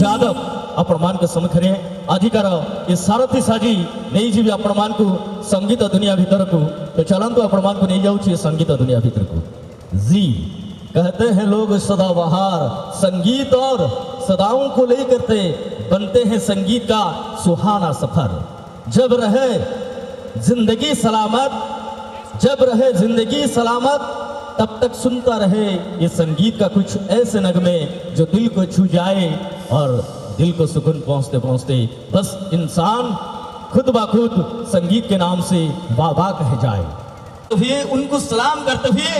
ଯାଦବ ଆପଣମାନଙ୍କ ସମ୍ମୁଖରେ ଆଜିକାର ଏ ସାରଥୀ ସାଜି ନେଇଯିବି ଆପଣମାନଙ୍କୁ संगीत दुनिया भीतर को। तो चलंतु ଆପଣମାନଙ୍କୁ ନେଇଯାଉଛି संगीत दुनिया भीतर को। जी कहते हैं लोग सदाबहार, संगीत और सदाओं को लेकर बनते हैं संगीत का सुहाना सफर। जब रहे जिंदगी सलामत, जब रहे जिंदगी सलामत, तब तक सुनता रहे ये संगीत का कुछ ऐसे नगमे जो दिल को छू जाए और दिल को सुकून पहुंचते पहुंचते बस इंसान खुद ब खुद संगीत के नाम से वाह कह जाए। तो ये उनको सलाम करते हुए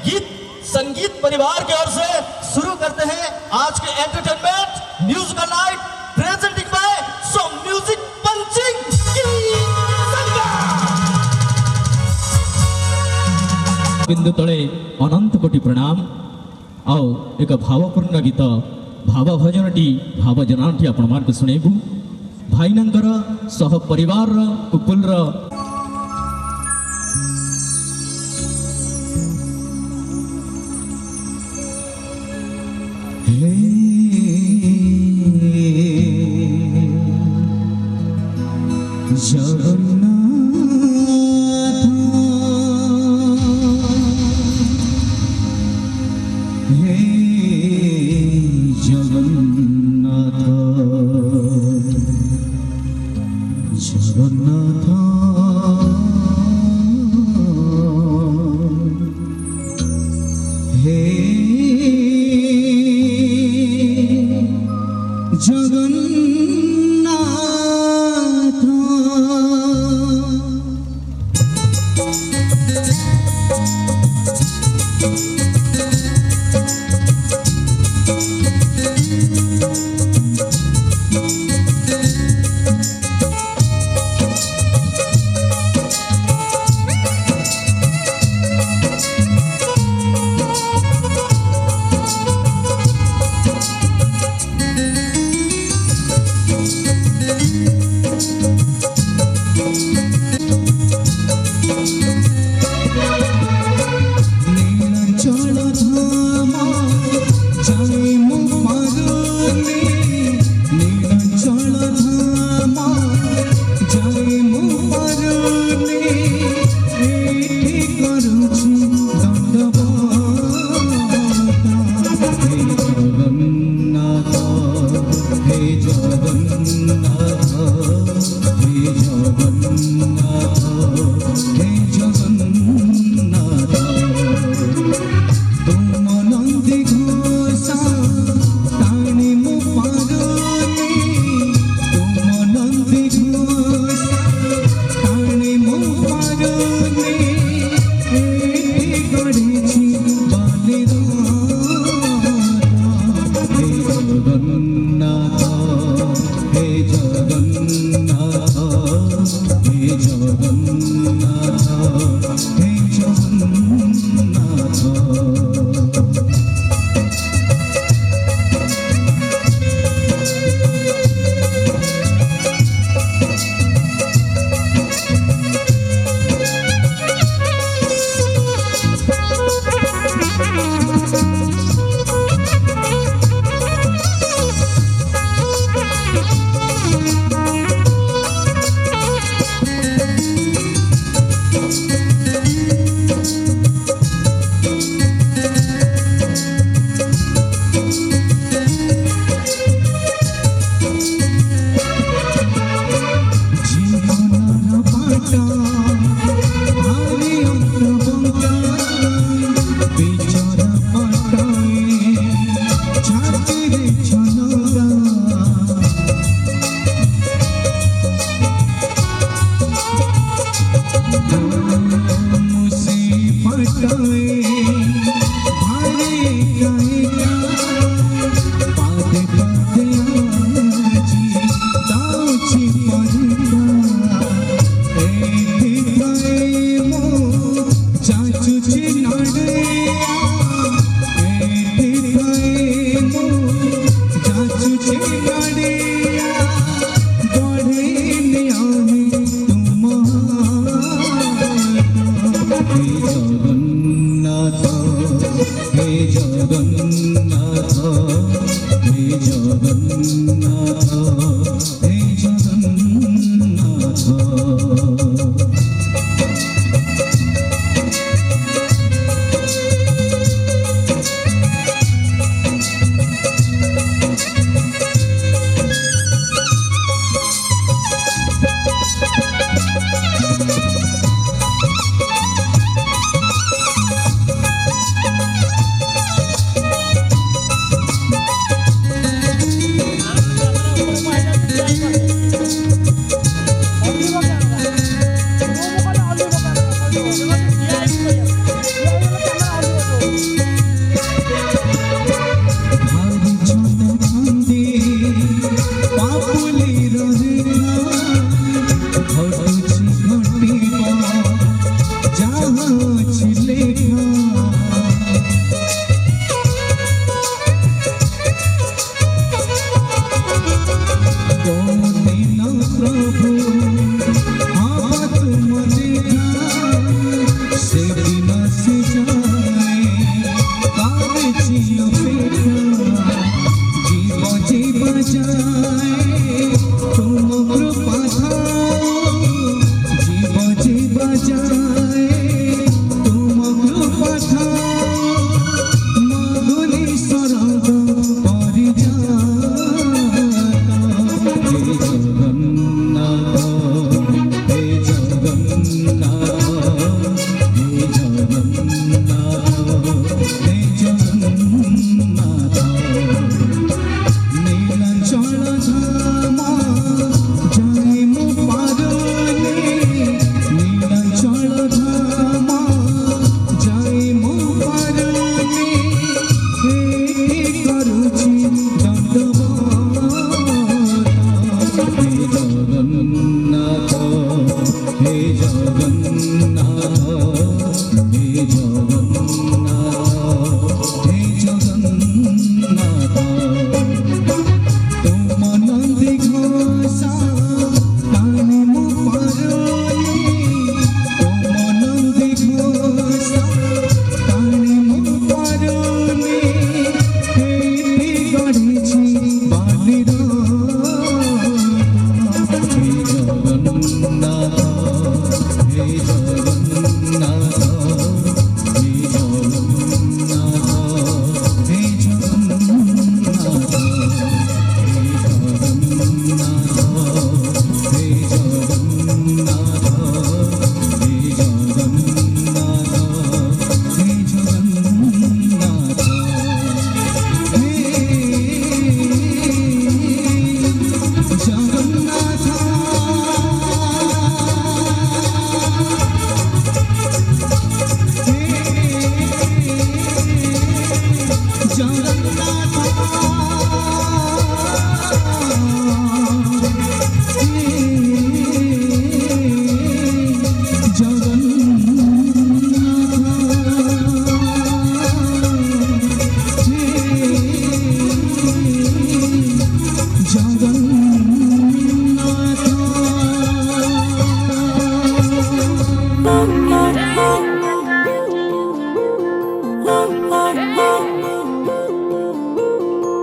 गीत संगीत परिवार की ओर से शुरू करते हैं आज के entertainment musical night presenting by so music punching बिंदु तले अनंत कोटि प्रणाम। आओ एक भावपूर्ण गीत भाव भजनटी भाव जनाटी आपण मानक सुनेबू भाईनंकर सह परिवार कुकुलर Jagannath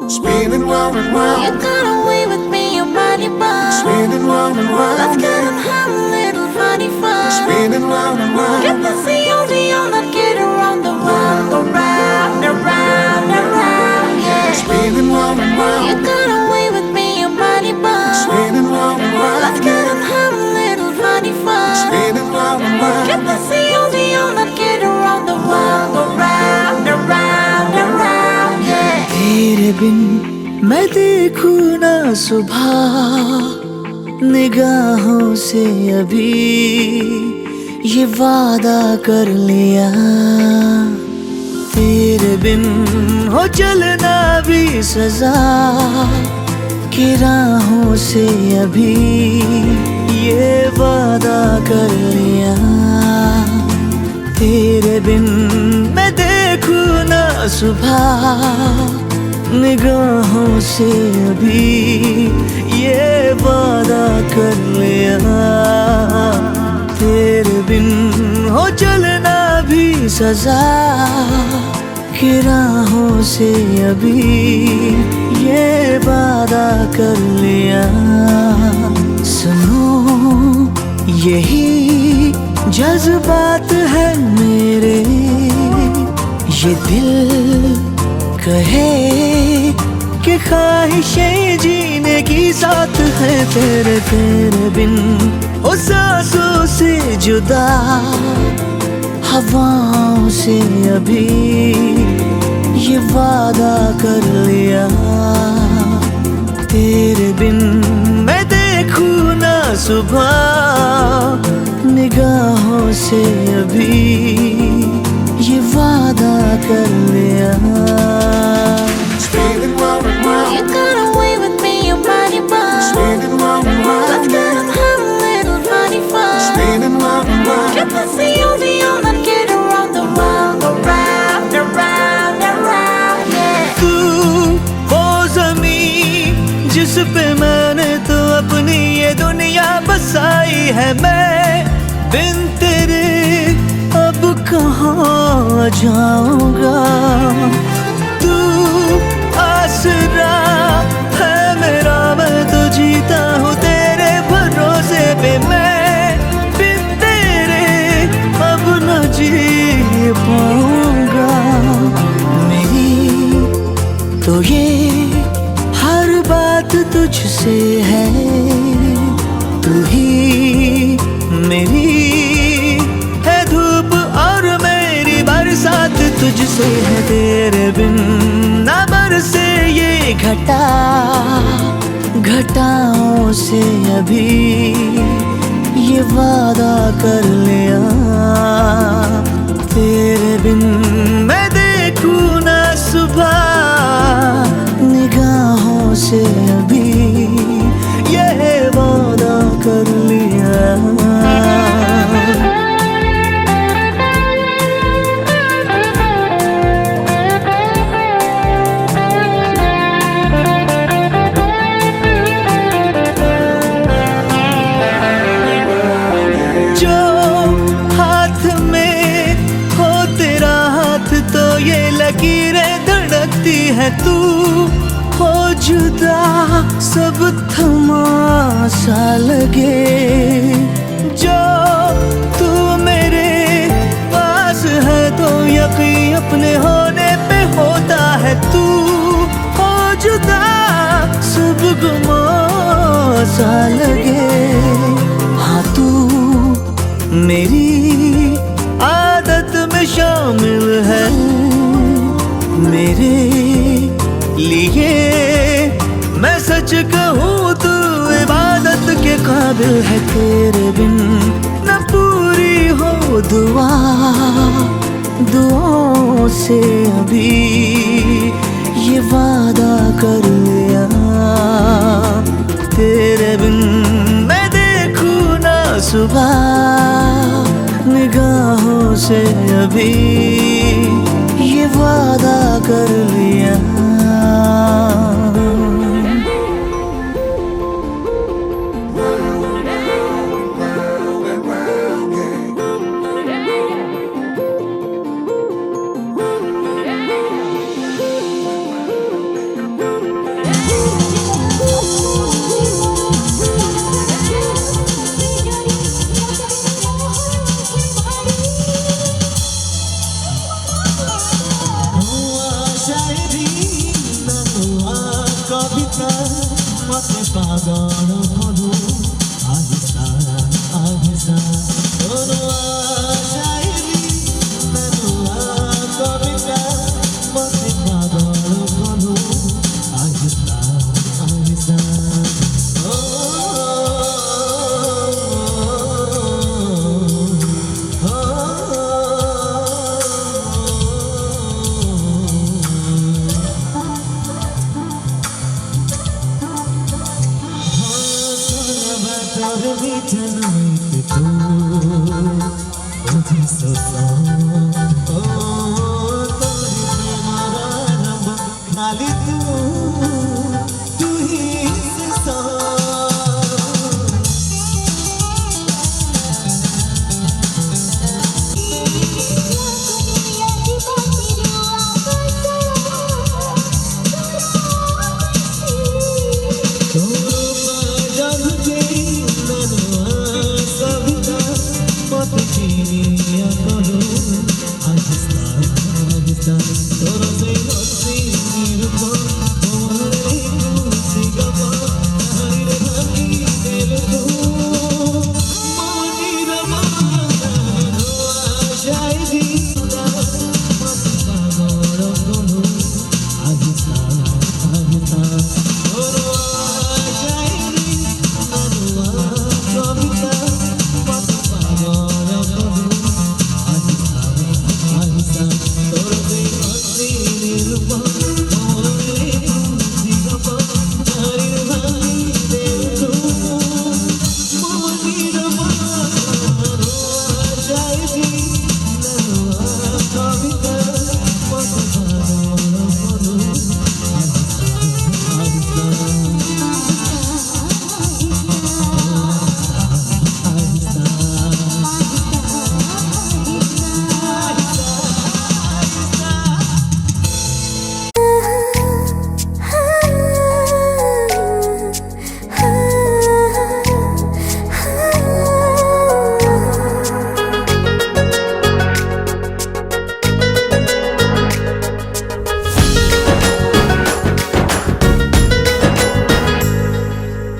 Spinning round and round. You got away with me, your body bound. Spinning round and round. Let's get and have a little funny fun. Spinning round and round. Get the COD on that get around the world. Around, around, around, yeah. Spinning round and round. You got away with me, your body bound. Spinning round and round. Let's get and have a little funny fun. Spinning round and round. Get the COD on that get around the world. Around, around, around, yeah. तेरे बिन मैं देखूं ना सुबह निगाहों से अभी ये वादा कर लिया तेरे बिन हो चलना भी सजा कि राहों से अभी ये वादा कर लिया तेरे बिन मैं देखूं ना सुबह निगाहों से अभी ये वादा कर लिया तेरे बिन हो चलना भी सजा कि राहों से अभी ये वादा कर लिया। सुनो यही जज्बात है मेरे, ये दिल कहे कि ख्वाहिशें जीने की साथ है तेरे तेरे बिन। ओ सांसों से जुदा हवाओं से अभी ये वादा कर लिया। तेरे बिन मैं देखूं ना सुबह निगाहों से अभी ये वादा कर लिया। Spinning round and round, You got away with me, your body bound. spinning round and Let's round, get and have a little funny fun. spinning round and round. Get the COV on and get around the world, around, around, around, yeah. तू वो ज़मीं जिस पे मैंने तो अपनी ये दुनिया बसाई है। मैं बिन तेरे अब कहाँ जाऊंगा। तू आसरा है मेरा, मैं तो जीता हूँ तेरे भरोसे पे। मैं बिन तेरे अब न जी पाऊंगा। मेरी तो ये हर बात तुझसे है, तू ही मेरी है धूप और मेरी बरसात तुझसे है। तेरे बिन ना बरसे ये घटा, घटाओं से अभी ये वादा कर लिया। तेरे बिन मैं देखूं ना सुबह निगाहों से अभी ये वादा कर लिया। जो हाथ में हो तेरा हाथ तो ये लकीरें धड़कती है। तू हो जुदा सब थमा-सा लगे। जो तू मेरे पास है तो यकीन अपने होने पे होता है। तू हो जुदा सब गुमा-सा लगे। हाँ तू मेरी आदत में शामिल है, मेरे लिए मैं सच कहूँ तू इबादत के काबिल है। तेरे बिन न पूरी हो दुआ, दुआओं से अभी ये वादा कर लिया। तेरे बिन मैं देखूं ना सुबह निगाहों से अभी ये वादा कर लिया।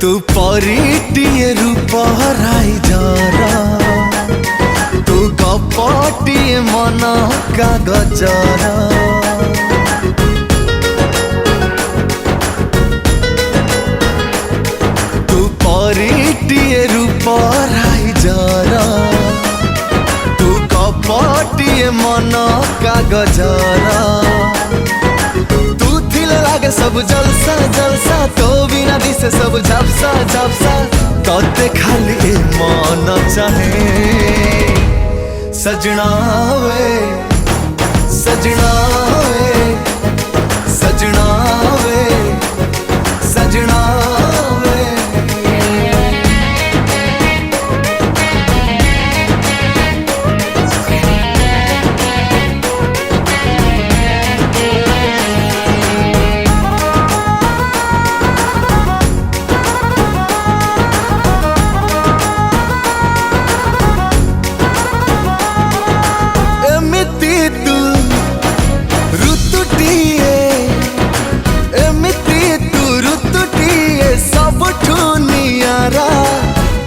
तू परिटिए रूप हराई जरा तू कपटिए मन कागजरा तू परिटिए रूप हराई जरा तू कपटिए मन कागजरा लागे सब जलसा जलसा तो बिना दिसे सब झपसा झपसा तोते खाली मन चाहे सजना वे सजना वे सजना वे सजना वे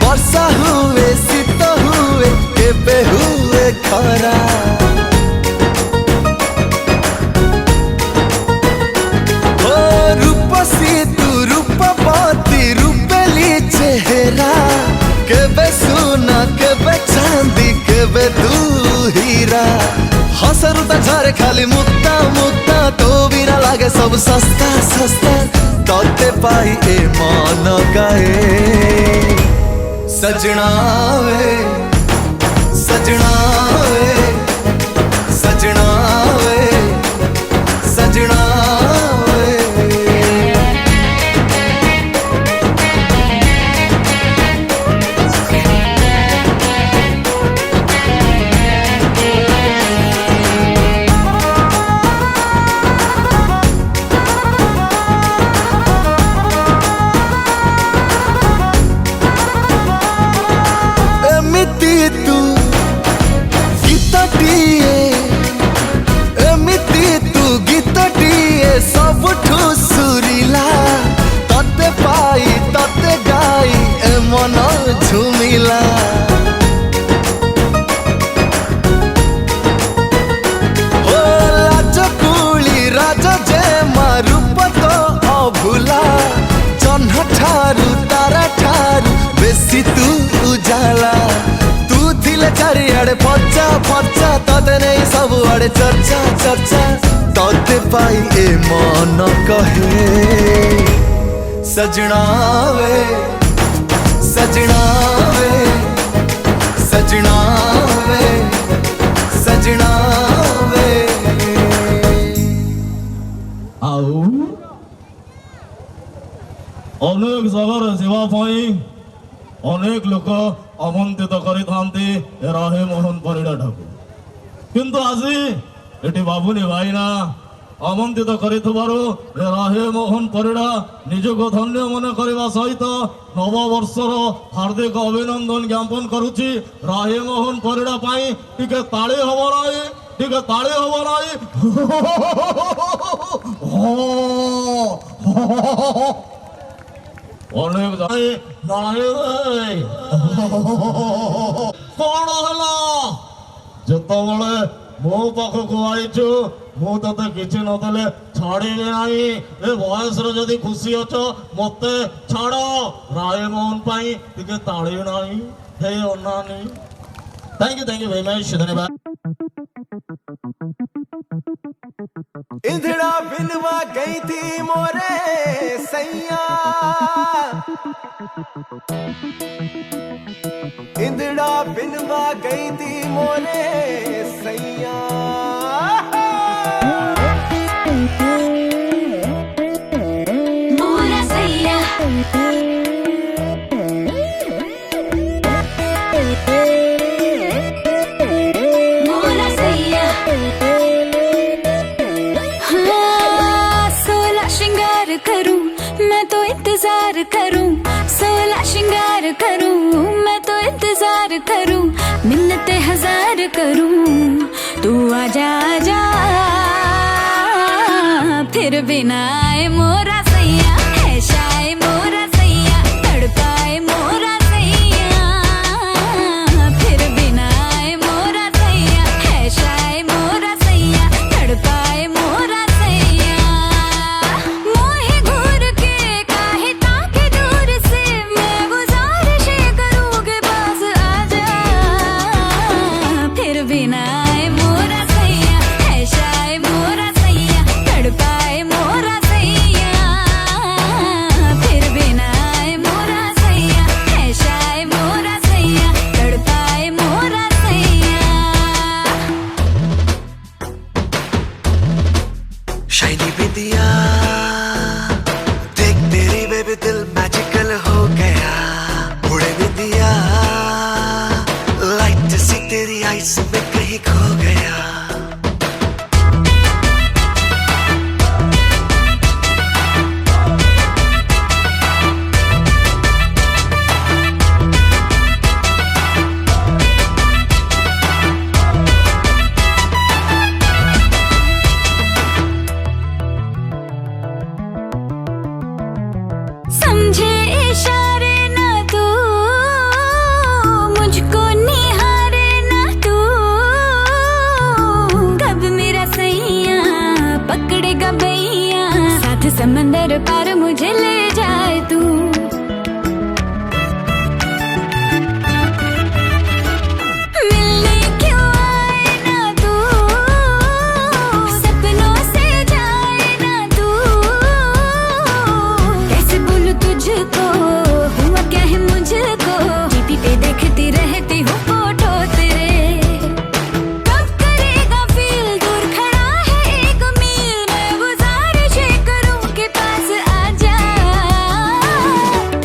वर्षा हुए शीत हुए केबे हुए खरा ओ रूपसी तू रूपवती रूपेली चेहरा केबे सोना केबे चांदी केबे तू हीरा हसरू त झरे खाली मुक्ता मुक्ता तो बिना लागे सब सस्ता सस्ता तोते पाई ए मन गाए सजना वे सजना वे सजना वे सजना वे तू एमिति तू गीतटिए सबठू सुरीला तते पाई तते गाई ए मन झुमिला ओ लाजकुली राज जे रूप तो अभुला जह्न ठारू तारा ठारू बेसी तू उजाला चारिआडे फर्चा फर्चा तते नहीं सब आड़े चर्चा चर्चा तते पाई ए मन कहे सजना वे सजना वे सजना वे सजना वे ଆଉ ଅନେକ ଜାଗାରେ ଯିବା ପାଇଁ ଅନେକ ଲୋକ আমন্ত্রিত କରିଥାନ୍ତି ରାହେ ମୋହନ ପରିଡ଼ା ଠାକୁ କିନ୍ତୁ ଆଜି ଏଠି ବାବୁନି ଭାଇନା আমন্ত্রিত କରିଥିବାରୁ ରାହେ ମୋହନ ପରିଡ଼ା ନିଜକୁ ଧନ୍ୟ ମନେ କରିବା ସହିତ ନବବର୍ଷର ହାର୍ଦ୍ଦିକ ଅଭିନନ୍ଦନ ଜ୍ଞାପନ କରୁଛି ରାହେ ମୋହନ ପରିଡ଼ା ପାଇଁ ଟିକେ ତାଳି ହବ ନାହିଁ ଟିକେ ତାଳି ହବ ନାହିଁ ଅନେକ ଯାଇ ନାହିଁ କଣ ହେଲା ଯେତେବେଳେ ମୋ ପାଖକୁ ଆଇଛୁ ମୁଁ ତତେ କିଛି ନଦେଲେ ଛାଡ଼ିବି ନାହିଁ ଏ ବୟସରେ ଯଦି ଖୁସି ଅଛ ମତେ ଛାଡ଼ ରାହେ ମୋହନ ପାଇଁ ଟିକେ ତାଳି ନାହିଁ ହେ ଅନାନି थैंक यू वेरी मच धन्यवाद इंधड़ा बिनवा गई थी मोरे सैया इंधड़ा बिनवा गई थी मोरे सैया मोरा सैया मोरा सैया हाँ, 16 श्रृंगार करूं मैं तो इंतजार करूं 16 श्रृंगार करूं मैं तो इंतजार करूं मिन्नतें हजार करूं तू आजा आजा फिर बिना आए मोरा सैया है शाय मोरा सैया बेबी दिल मैजिकल हो गया, उड़े भी दिया, लाइट सी तेरी आइस में कहीं खो गया। समझे इशारे ना तू, मुझको निहारे ना तू, कब मेरा सैया पकड़ेगा बैया, साथ समंदर पार मुझे ले जाए तू। मिलने क्यों आए ना तू, सपनों से जाए ना तू, कैसे बोलूं तुझको, हुआ क्या है मुझको, टीवी पे देखती रहती हूँ फोटो तेरे। कब करेगा फील, दूर खड़ा है एक मील, मैं गुजारिश करूँ के पास आ जा,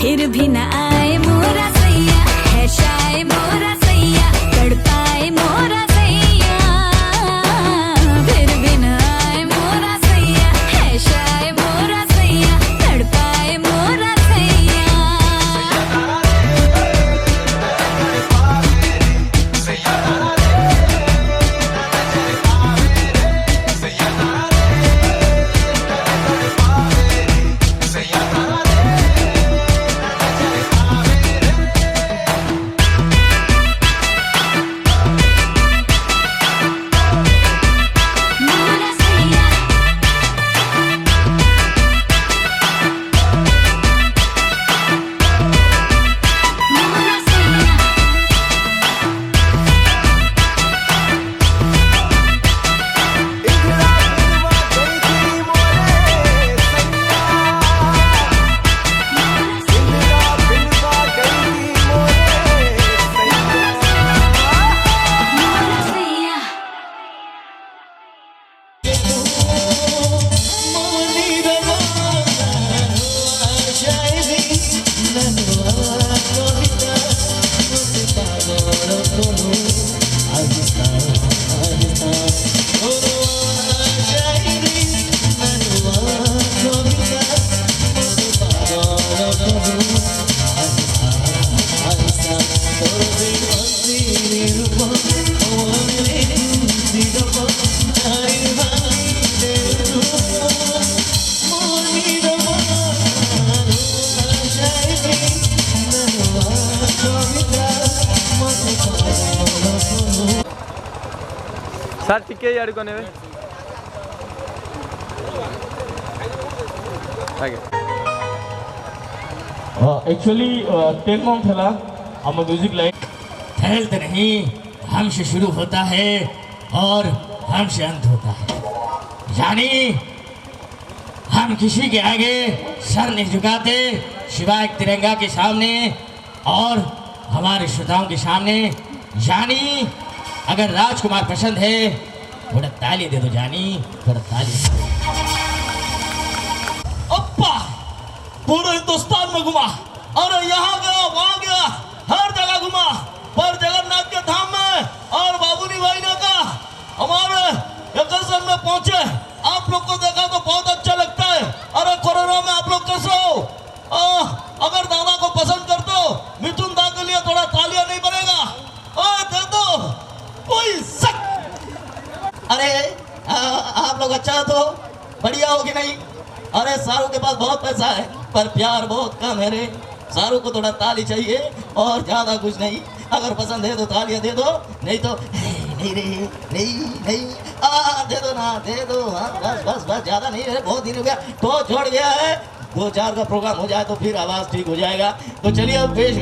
फिर भी ना आए मोरा सैया, है शाय मोरा सैया, तड़पाए मोरा सैया, फिर भी ना आए मोरा सैया, है शाय मोरा सैया, तड़पाए मोरा सैया। मोरा सैया, मोरा सैया, मोरा सैया। ସାର୍ ଟିକେ ଇଆଡ଼କୁ ନେବେ ଆଜ୍ଞା। एक्चुअली 10 मंथ है हम म्यूजिक लाइन हेल्थ नहीं, हमसे शुरू होता है और हमसे अंत होता है, यानी हम किसी के आगे सर नहीं झुकाते सिवाय तिरंगा के सामने और हमारे श्रोताओं के सामने। यानी अगर राजकुमार पसंद है थोड़ा ताली दे दो जानी, थोड़ा ताली। अप्पा पूरे हिंदुस्तान में घुमा, और यहाँ गया वहाँ गया, हर जगह घुमा, पर जगन्नाथ के धाम में और बाबूनी भाई ने कहा हमारे यज्ञ में पहुंचे, आप लोग को देखा तो बहुत अच्छा लगता है। अरे कोरोना में आप लोग कैसे हो? अगर दादा को पसंद करते हो मिथुन दा के लिए थोड़ा तालियां नहीं बनेगा? दे दो कोई सक। अरे आप लोग अच्छा तो बढ़िया हो कि नहीं? अरे शाहरुख के पास बहुत पैसा है पर प्यार बहुत कम है रे। शाहरुख को थोड़ा ताली चाहिए और ज्यादा कुछ नहीं। अगर पसंद है तो तालियां दे दो, नहीं तो नहीं रे, नहीं नहीं दे दो ना, दे दो। हाँ बस बस बस, ज्यादा नहीं है, बहुत दिन हो गया तो छोड़ गया है। 2-4 का प्रोग्राम हो जाए तो फिर आवाज ठीक हो जाएगा। तो चलिए अब पेश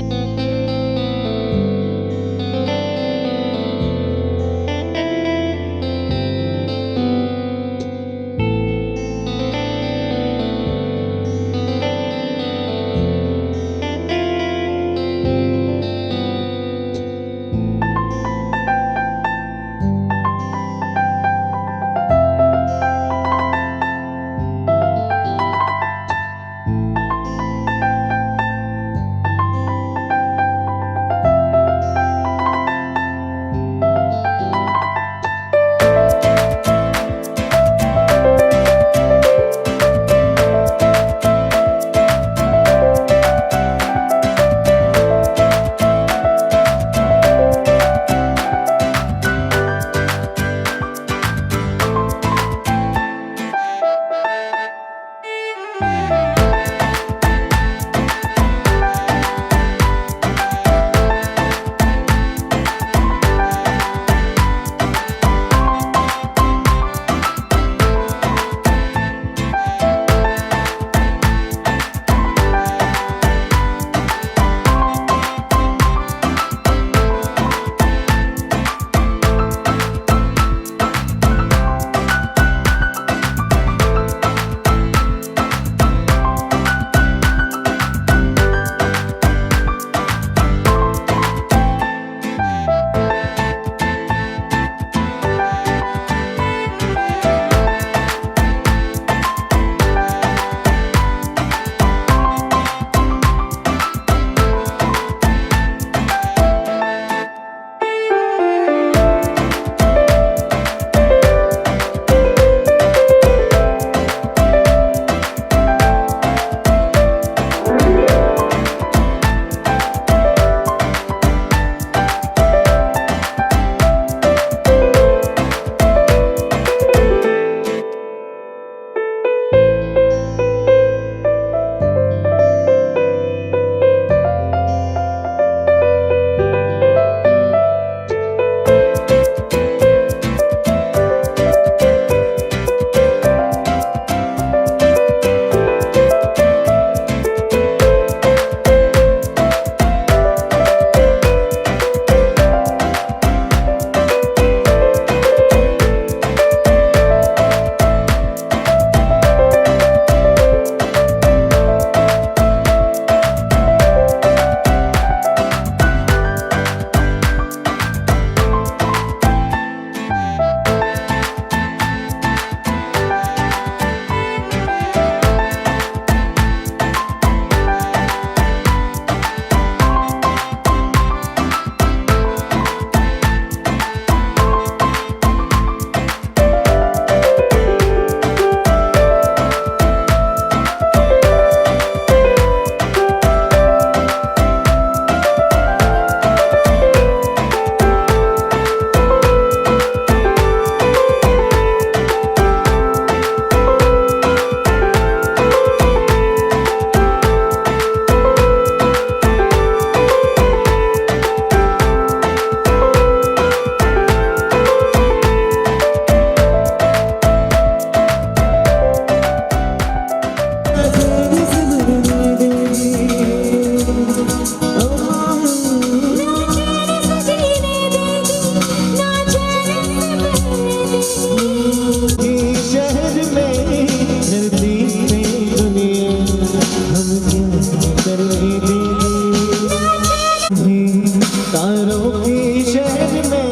तारों की शहर में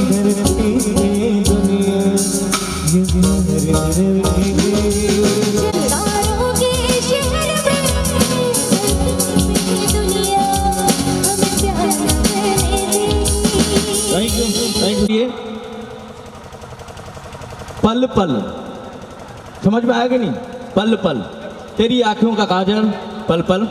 धरती पे दुनिया ये तारों के शहर में दुनिया हमें प्यार थैंक यू। पल पल समझ में आया कि नहीं? पल पल तेरी आंखों का काजल पल पल